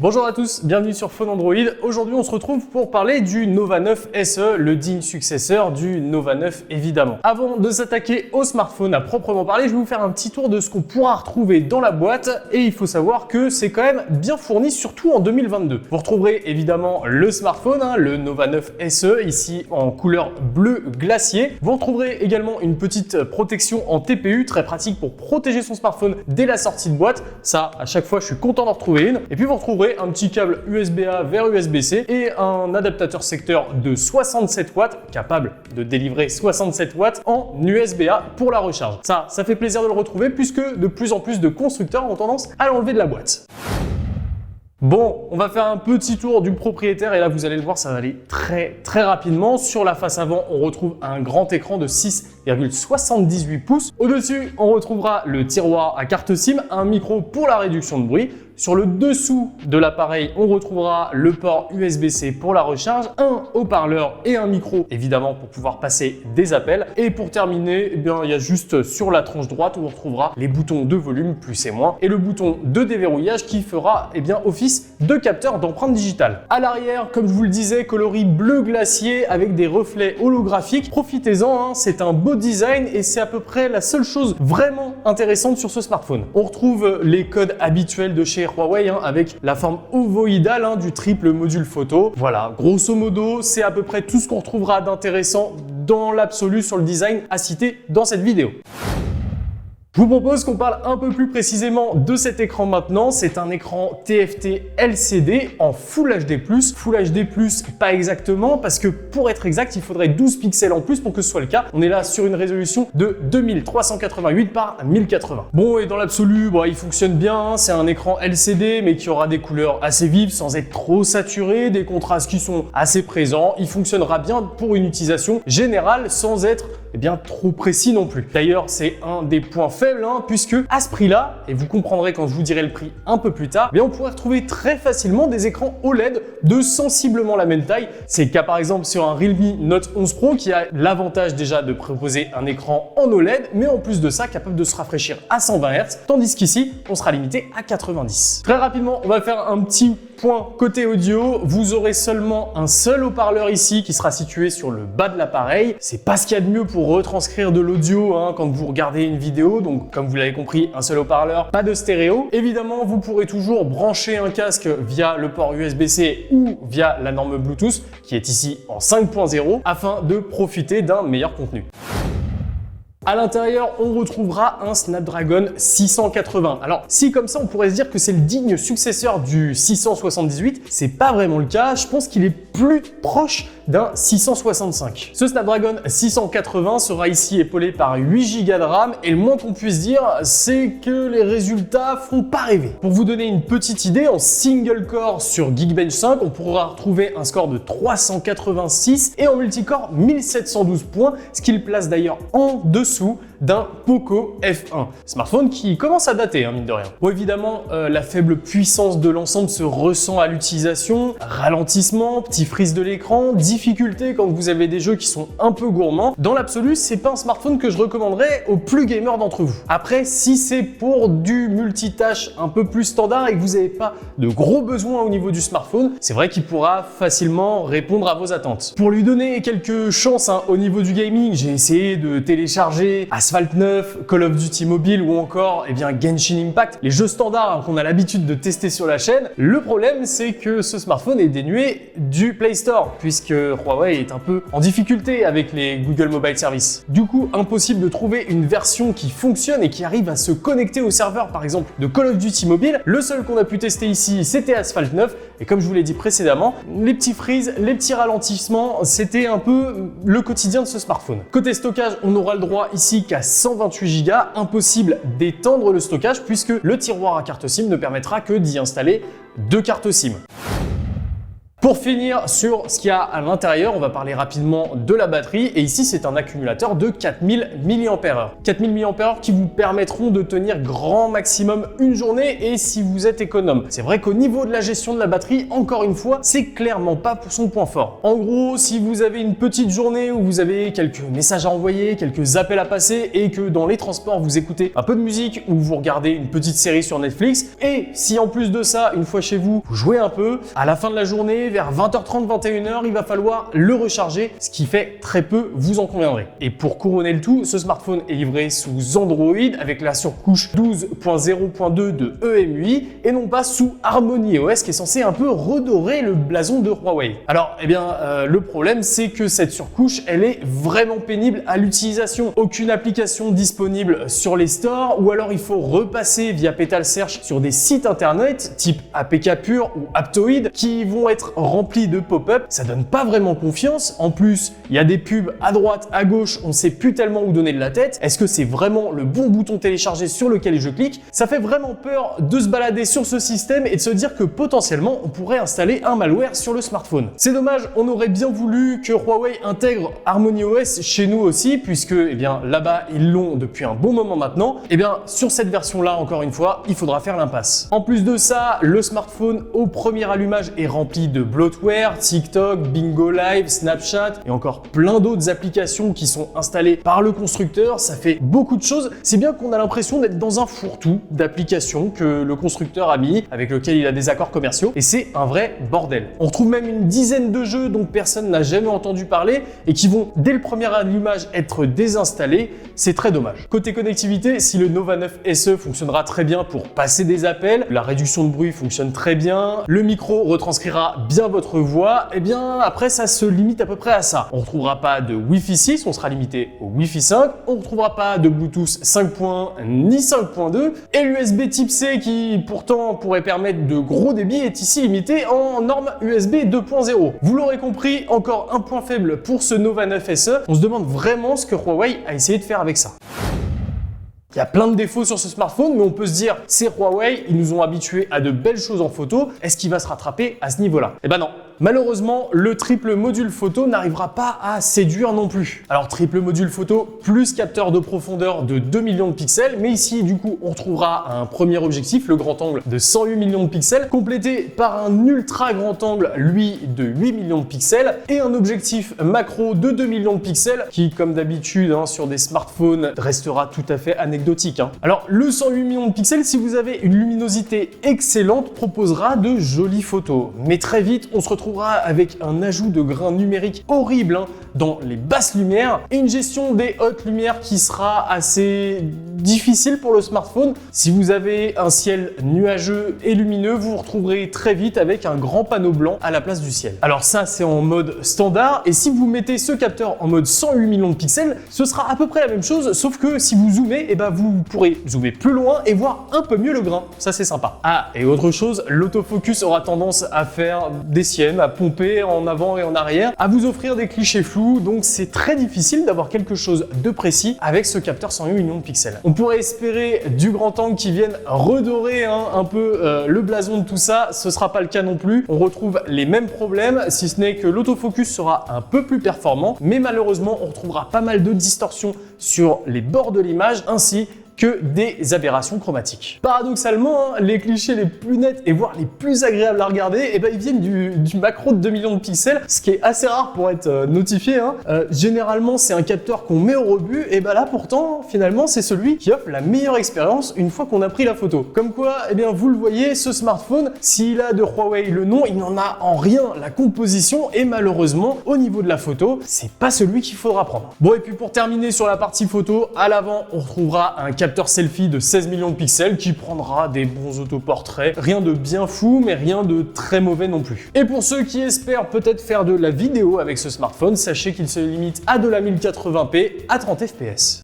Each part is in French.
Bonjour à tous, bienvenue sur Phone Android. Aujourd'hui, on se retrouve pour parler du Nova 9 SE, le digne successeur du Nova 9 évidemment. Avant de s'attaquer au smartphone à proprement parler, je vais vous faire un petit tour de ce qu'on pourra retrouver dans la boîte et il faut savoir que c'est quand même bien fourni, surtout en 2022. Vous retrouverez évidemment le smartphone, le Nova 9 SE, ici en couleur bleu glacier. Vous retrouverez également une petite protection en TPU, très pratique pour protéger son smartphone dès la sortie de boîte. Ça, à chaque fois, je suis content d'en retrouver une. Et puis vous retrouverez un petit câble USB-A vers USB-C et un adaptateur secteur de 67 watts, capable de délivrer 67 watts en USB-A pour la recharge. Ça fait plaisir de le retrouver puisque de plus en plus de constructeurs ont tendance à l'enlever de la boîte. Bon, on va faire un petit tour du propriétaire et là vous allez le voir, ça va aller très rapidement. Sur la face avant, on retrouve un grand écran de 6,78 pouces. Au-dessus, on retrouvera le tiroir à carte SIM, un micro pour la réduction de bruit. Sur le dessous de l'appareil, on retrouvera le port USB-C pour la recharge, un haut-parleur et un micro, évidemment, pour pouvoir passer des appels. Et pour terminer, il y a juste sur la tranche droite où on retrouvera les boutons de volume, plus et moins, et le bouton de déverrouillage qui fera office de capteur d'empreinte digitale. À l'arrière, comme je vous le disais, coloris bleu glacier avec des reflets holographiques. Profitez-en, c'est un beau design et c'est à peu près la seule chose vraiment intéressante sur ce smartphone. On retrouve les codes habituels de chez Huawei avec la forme ovoïdale du triple module photo. Voilà, grosso modo, c'est à peu près tout ce qu'on retrouvera d'intéressant dans l'absolu sur le design à citer dans cette vidéo. Je vous propose qu'on parle un peu plus précisément de cet écran maintenant. C'est un écran TFT LCD en Full HD+. Full HD+, pas exactement, parce que pour être exact, il faudrait 12 pixels en plus pour que ce soit le cas. On est là sur une résolution de 2388 par 1080. Bon, et dans l'absolu, il fonctionne bien. C'est un écran LCD, mais qui aura des couleurs assez vives sans être trop saturé, des contrastes qui sont assez présents. Il fonctionnera bien pour une utilisation générale sans être trop précis non plus. D'ailleurs, c'est un des points faibles puisque à ce prix-là, et vous comprendrez quand je vous dirai le prix un peu plus tard, on pourrait retrouver très facilement des écrans OLED de sensiblement la même taille. C'est le cas par exemple sur un Realme Note 11 Pro qui a l'avantage déjà de proposer un écran en OLED, mais en plus de ça, capable de se rafraîchir à 120 Hz, tandis qu'ici, on sera limité à 90. Très rapidement, on va faire un petit point côté audio. Vous aurez seulement un seul haut-parleur ici qui sera situé sur le bas de l'appareil. C'est pas ce qu'il y a de mieux pour retranscrire de l'audio quand vous regardez une vidéo. Donc, comme vous l'avez compris, un seul haut-parleur, pas de stéréo. Évidemment, vous pourrez toujours brancher un casque via le port USB-C ou via la norme Bluetooth qui est ici en 5.0 afin de profiter d'un meilleur contenu. À l'intérieur, on retrouvera un Snapdragon 680. Alors, si comme ça, on pourrait se dire que c'est le digne successeur du 678, c'est pas vraiment le cas. Je pense qu'il est plus proche d'un 665. Ce Snapdragon 680 sera ici épaulé par 8 Go de RAM et le moins qu'on puisse dire, c'est que les résultats font pas rêver. Pour vous donner une petite idée, en single core sur Geekbench 5, on pourra retrouver un score de 386 et en multicore 1712 points, ce qui le place d'ailleurs en dessous d'un Poco F1. Smartphone qui commence à dater, mine de rien. Bon, évidemment, la faible puissance de l'ensemble se ressent à l'utilisation. Ralentissement, petit freeze de l'écran, difficulté quand vous avez des jeux qui sont un peu gourmands. Dans l'absolu, c'est pas un smartphone que je recommanderais aux plus gamers d'entre vous. Après, si c'est pour du multitâche un peu plus standard et que vous n'avez pas de gros besoins au niveau du smartphone, c'est vrai qu'il pourra facilement répondre à vos attentes. Pour lui donner quelques chances au niveau du gaming, j'ai essayé de télécharger Asphalt 9, Call of Duty Mobile ou encore Genshin Impact, les jeux standards qu'on a l'habitude de tester sur la chaîne. Le problème, c'est que ce smartphone est dénué du Play Store puisque Huawei est un peu en difficulté avec les Google Mobile Services. Du coup, impossible de trouver une version qui fonctionne et qui arrive à se connecter au serveur par exemple de Call of Duty Mobile. Le seul qu'on a pu tester ici, c'était Asphalt 9 et comme je vous l'ai dit précédemment, les petits freezes, les petits ralentissements, c'était un peu le quotidien de ce smartphone. Côté stockage, on aura le droit ici qu'à 128 Go, impossible d'étendre le stockage puisque le tiroir à carte SIM ne permettra que d'y installer 2 cartes SIM. Pour finir sur ce qu'il y a à l'intérieur, on va parler rapidement de la batterie. Et ici, c'est un accumulateur de 4000 mAh. 4000 mAh qui vous permettront de tenir grand maximum une journée et si vous êtes économe. C'est vrai qu'au niveau de la gestion de la batterie, encore une fois, c'est clairement pas pour son point fort. En gros, si vous avez une petite journée où vous avez quelques messages à envoyer, quelques appels à passer et que dans les transports, vous écoutez un peu de musique ou vous regardez une petite série sur Netflix et si en plus de ça, une fois chez vous, vous jouez un peu, à la fin de la journée, vers 20h30, 21h, il va falloir le recharger, ce qui fait très peu, vous en conviendrez. Et pour couronner le tout, ce smartphone est livré sous Android avec la surcouche 12.0.2 de EMUI et non pas sous Harmony OS qui est censé un peu redorer le blason de Huawei. Alors, le problème, c'est que cette surcouche, elle est vraiment pénible à l'utilisation. Aucune application disponible sur les stores ou alors il faut repasser via Petal Search sur des sites internet type APK Pure ou Aptoid qui vont être remplis de pop-up. Ça donne pas vraiment confiance. En plus, il y a des pubs à droite, à gauche, on sait plus tellement où donner de la tête. Est-ce que c'est vraiment le bon bouton télécharger sur lequel je clique? Ça fait vraiment peur de se balader sur ce système et de se dire que potentiellement on pourrait installer un malware sur le smartphone. C'est dommage, on aurait bien voulu que Huawei intègre Harmony OS chez nous aussi, puisque là-bas ils l'ont depuis un bon moment maintenant. Sur cette version-là, encore une fois, il faudra faire l'impasse. En plus de ça, le smartphone au premier allumage est rempli de bloatware, TikTok, Bingo Live, Snapchat et encore plein d'autres applications qui sont installées par le constructeur. Ça fait beaucoup de choses. C'est bien qu'on a l'impression d'être dans un fourre-tout d'applications que le constructeur a mis, avec lequel il a des accords commerciaux et c'est un vrai bordel. On retrouve même une dizaine de jeux dont personne n'a jamais entendu parler et qui vont dès le premier allumage être désinstallés. C'est très dommage. Côté connectivité, si le Nova 9 SE fonctionnera très bien pour passer des appels, la réduction de bruit fonctionne très bien, le micro retranscrira bien votre voix, après ça se limite à peu près à ça. On ne retrouvera pas de Wi-Fi 6, on sera limité au Wi-Fi 5, on ne retrouvera pas de Bluetooth 5.1 ni 5.2 et l'USB Type C qui pourtant pourrait permettre de gros débits est ici limité en norme USB 2.0. Vous l'aurez compris, encore un point faible pour ce Nova 9 SE. On se demande vraiment ce que Huawei a essayé de faire avec ça. Il y a plein de défauts sur ce smartphone, mais on peut se dire, c'est Huawei, ils nous ont habitués à de belles choses en photo, est-ce qu'il va se rattraper à ce niveau-là? Non. Malheureusement, le triple module photo n'arrivera pas à séduire non plus. Alors triple module photo plus capteur de profondeur de 2 millions de pixels, mais ici du coup on retrouvera un premier objectif, le grand angle de 108 millions de pixels, complété par un ultra grand angle, lui de 8 millions de pixels, et un objectif macro de 2 millions de pixels, qui comme d'habitude sur des smartphones restera tout à fait anecdotique. Alors le 108 millions de pixels, si vous avez une luminosité excellente, proposera de jolies photos, mais très vite on se retrouve avec un ajout de grains numériques horrible dans les basses lumières et une gestion des hautes lumières qui sera assez difficile pour le smartphone. Si vous avez un ciel nuageux et lumineux, vous vous retrouverez très vite avec un grand panneau blanc à la place du ciel. Alors ça, c'est en mode standard et si vous mettez ce capteur en mode 108 millions de pixels, ce sera à peu près la même chose, sauf que si vous zoomez, vous pourrez zoomer plus loin et voir un peu mieux le grain. Ça, c'est sympa. Ah, et autre chose, l'autofocus aura tendance à faire des siennes, à pomper en avant et en arrière, à vous offrir des clichés flous, donc c'est très difficile d'avoir quelque chose de précis avec ce capteur 108 millions de pixels. On pourrait espérer du grand angle qui vienne redorer un peu le blason de tout ça, ce sera pas le cas non plus. On retrouve les mêmes problèmes, si ce n'est que l'autofocus sera un peu plus performant, mais malheureusement on retrouvera pas mal de distorsions sur les bords de l'image ainsi que des aberrations chromatiques. Paradoxalement, les clichés les plus nets et voire les plus agréables à regarder, ils viennent du macro de 2 millions de pixels, ce qui est assez rare pour être notifié. Généralement, c'est un capteur qu'on met au rebut, et là pourtant, finalement, c'est celui qui offre la meilleure expérience une fois qu'on a pris la photo. Comme quoi, vous le voyez, ce smartphone, s'il a de Huawei le nom, il n'en a en rien la composition, et malheureusement, au niveau de la photo, c'est pas celui qu'il faudra prendre. Bon, et puis pour terminer sur la partie photo, à l'avant, on retrouvera un capteur selfie de 16 millions de pixels qui prendra des bons autoportraits. Rien de bien fou, mais rien de très mauvais non plus. Et pour ceux qui espèrent peut-être faire de la vidéo avec ce smartphone, sachez qu'il se limite à de la 1080p à 30 fps.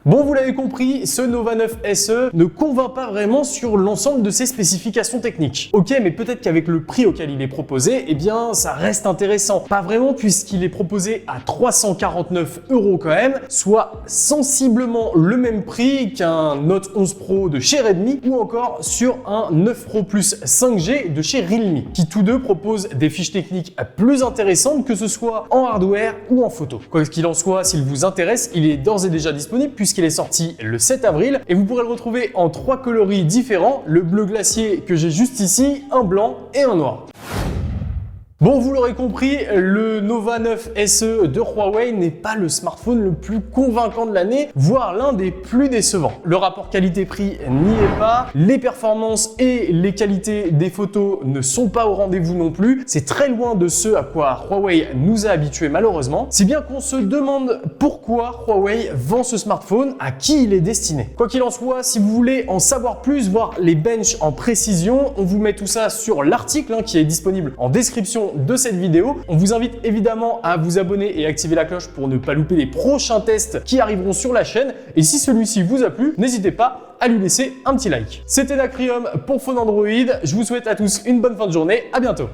Bon, vous l'avez compris, ce Nova 9 SE ne convainc pas vraiment sur l'ensemble de ses spécifications techniques. Ok, mais peut-être qu'avec le prix auquel il est proposé, eh bien, ça reste intéressant. Pas vraiment, puisqu'il est proposé à 349 € quand même, soit sensiblement le même prix qu'un Note 11 Pro de chez Redmi ou encore sur un 9 Pro Plus 5G de chez Realme, qui tous deux proposent des fiches techniques plus intéressantes, que ce soit en hardware ou en photo. Quoi qu'il en soit, s'il vous intéresse, il est d'ores et déjà disponible puisqu'il est sorti le 7 avril et vous pourrez le retrouver en 3 coloris différents, le bleu glacier que j'ai juste ici, un blanc et un noir. Bon, vous l'aurez compris, le Nova 9 SE de Huawei n'est pas le smartphone le plus convaincant de l'année, voire l'un des plus décevants. Le rapport qualité-prix n'y est pas, les performances et les qualités des photos ne sont pas au rendez-vous non plus, c'est très loin de ce à quoi Huawei nous a habitués malheureusement, si bien qu'on se demande pourquoi Huawei vend ce smartphone, à qui il est destiné. Quoi qu'il en soit, si vous voulez en savoir plus, voir les benches en précision, on vous met tout ça sur l'article qui est disponible en description de cette vidéo. On vous invite évidemment à vous abonner et activer la cloche pour ne pas louper les prochains tests qui arriveront sur la chaîne. Et si celui-ci vous a plu, n'hésitez pas à lui laisser un petit like. C'était Nacrium pour Phone Android. Je vous souhaite à tous une bonne fin de journée. À bientôt.